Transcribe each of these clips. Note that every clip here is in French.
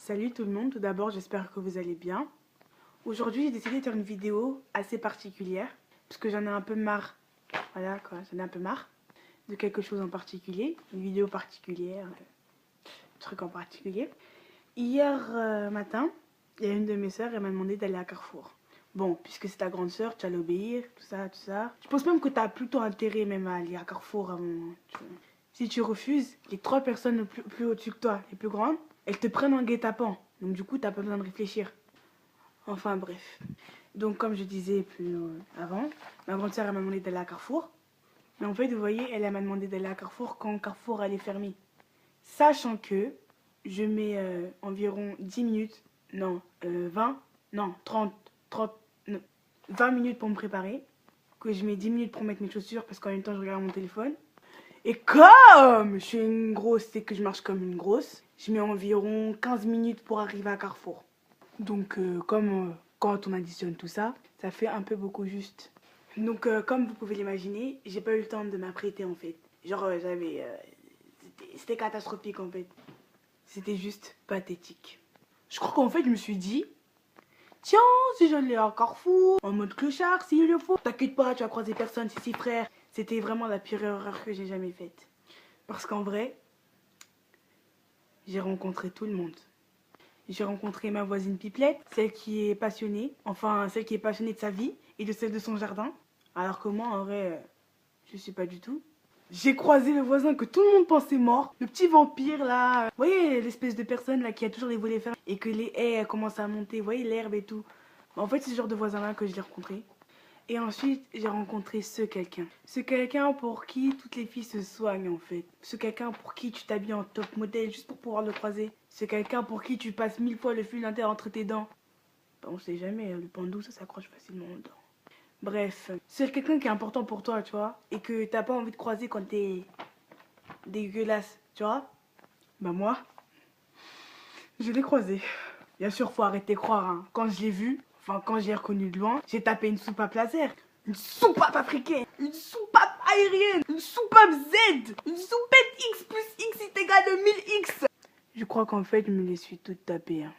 Salut tout le monde, tout d'abord j'espère que vous allez bien. Aujourd'hui j'ai décidé de faire une vidéo assez particulière parce que j'en ai un peu marre, voilà quoi, j'en ai un peu marre de quelque chose en particulier, une vidéo particulière, un truc en particulier. Hier matin, il y a une de mes sœurs, elle m'a demandé d'aller à Carrefour. Bon, puisque c'est ta grande sœur, tu vas l'obéir, tout ça, tout ça. Je pense même que tu as plutôt intérêt même à aller à Carrefour avant. Si tu refuses, les 3 personnes plus au-dessus que toi, les plus grandes, elles te prennent en guet-apens. Donc du coup, t'as pas besoin de réfléchir. Enfin bref. Donc comme je disais plus avant, ma grande sœur m'a demandé d'aller à Carrefour. Mais en fait, vous voyez, elle m'a demandé d'aller à Carrefour quand Carrefour allait fermer. Sachant que je mets environ 10 minutes, non, 20, non, 30, non, 20 minutes pour me préparer. Que je mets 10 minutes pour mettre mes chaussures parce qu'en même temps, je regarde mon téléphone. Et comme je suis une grosse et que je marche comme une grosse, je mets environ 15 minutes pour arriver à Carrefour. Donc quand on additionne tout ça, ça fait un peu beaucoup juste. Donc comme vous pouvez l'imaginer, j'ai pas eu le temps de m'apprêter en fait. Genre c'était catastrophique en fait. C'était juste pathétique. Je crois qu'en fait je me suis dit, tiens, si j'allais à Carrefour, en mode clochard, s'il le faut. T'inquiète pas, tu vas croiser personne, c'est si frère. C'était vraiment la pire erreur que j'ai jamais faite. Parce qu'en vrai, j'ai rencontré tout le monde. J'ai rencontré ma voisine Pipelette, celle qui est passionnée, enfin celle qui est passionnée de sa vie et de celle de son jardin. Alors que moi, en vrai, je suis pas du tout. J'ai croisé le voisin que tout le monde pensait mort, le petit vampire là. Vous voyez l'espèce de personne là qui a toujours les volets fermés et que les haies commencent à monter, vous voyez l'herbe et tout. En fait, c'est ce genre de voisin là que je l'ai rencontré. Et ensuite, j'ai rencontré ce quelqu'un. Ce quelqu'un pour qui toutes les filles se soignent en fait. Ce quelqu'un pour qui tu t'habilles en top modèle juste pour pouvoir le croiser. Ce quelqu'un pour qui tu passes 1000 fois le fil dentaire entre tes dents. Bah, on sait jamais, le pandou ça s'accroche facilement aux dents. Bref, c'est quelqu'un qui est important pour toi, tu vois. Et que t'as pas envie de croiser quand t'es dégueulasse, tu vois. Bah moi, je l'ai croisé. Bien sûr, faut arrêter de croire, hein. Quand je l'ai vu, enfin quand j'ai reconnu de loin, j'ai tapé une soupape laser, une soupape africaine, une soupape aérienne, une soupape Z, une soupette X plus X est égal à 1000X. Je crois qu'en fait, je me les suis toutes tapées. Hein.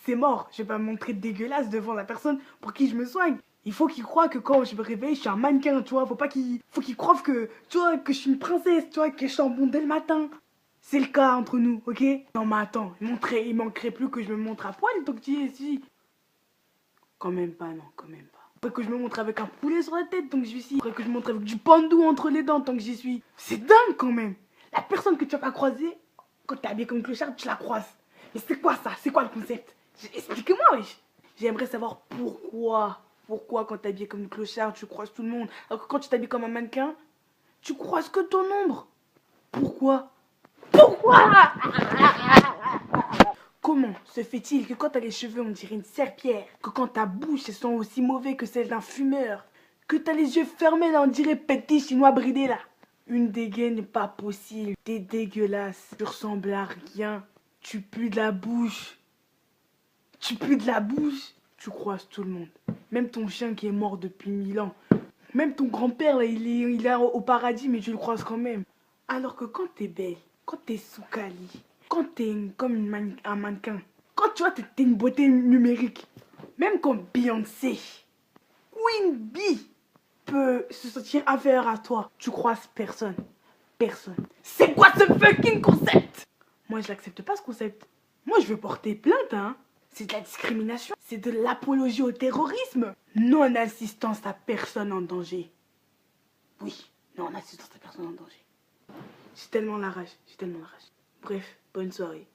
C'est mort, je vais pas me montrer dégueulasse devant la personne pour qui je me soigne. Il faut qu'il croie que quand je me réveille, je suis un mannequin, tu vois. Faut qu'il croie que, tu vois, que je suis une princesse, tu vois, que je suis en bon dès le matin. C'est le cas entre nous, ok? Non mais attends, il manquerait plus que je me montre à poil tant que tu es ici. Quand même pas, non, quand même pas. Après que je me montre avec un poulet sur la tête tant que j'y suis. Après que je me montre avec du pandou entre les dents tant que j'y suis. C'est dingue quand même. La personne que tu vas pas croiser, quand t'es habillé comme une clochard, tu la croises. Mais c'est quoi ça? C'est quoi le concept? Expliquez-moi, wesh. J'aimerais savoir pourquoi. Pourquoi quand t'es habillé comme une clochard, tu croises tout le monde. Alors que quand tu t'habilles comme un mannequin, tu croises que ton ombre. Pourquoi? Pourquoi? Comment se fait-il que quand t'as les cheveux on dirait une serpillière, que quand ta bouche elle sent aussi mauvais que celle d'un fumeur, que t'as les yeux fermés là on dirait petit chinois bridé là? Une dégaine n'est pas possible, t'es dégueulasse, tu ressembles à rien, tu pues de la bouche, tu pues de la bouche, tu croises tout le monde, même ton chien qui est mort depuis 1000 ans, même ton grand-père là il est au paradis mais tu le croises quand même. Alors que quand t'es belle, quand t'es sous Cali, quand t'es comme un mannequin, quand tu vois t'es une beauté numérique, même quand Beyoncé, Queen Bee peut se sentir inférieure à toi, tu croises personne. Personne. C'est quoi ce fucking concept? Moi je l'accepte pas ce concept. Moi je veux porter plainte, hein. C'est de la discrimination, c'est de l'apologie au terrorisme. Non-assistance à personne en danger. Oui, non-assistance à personne en danger. J'ai tellement la rage, j'ai tellement la rage. Bref, bonne soirée.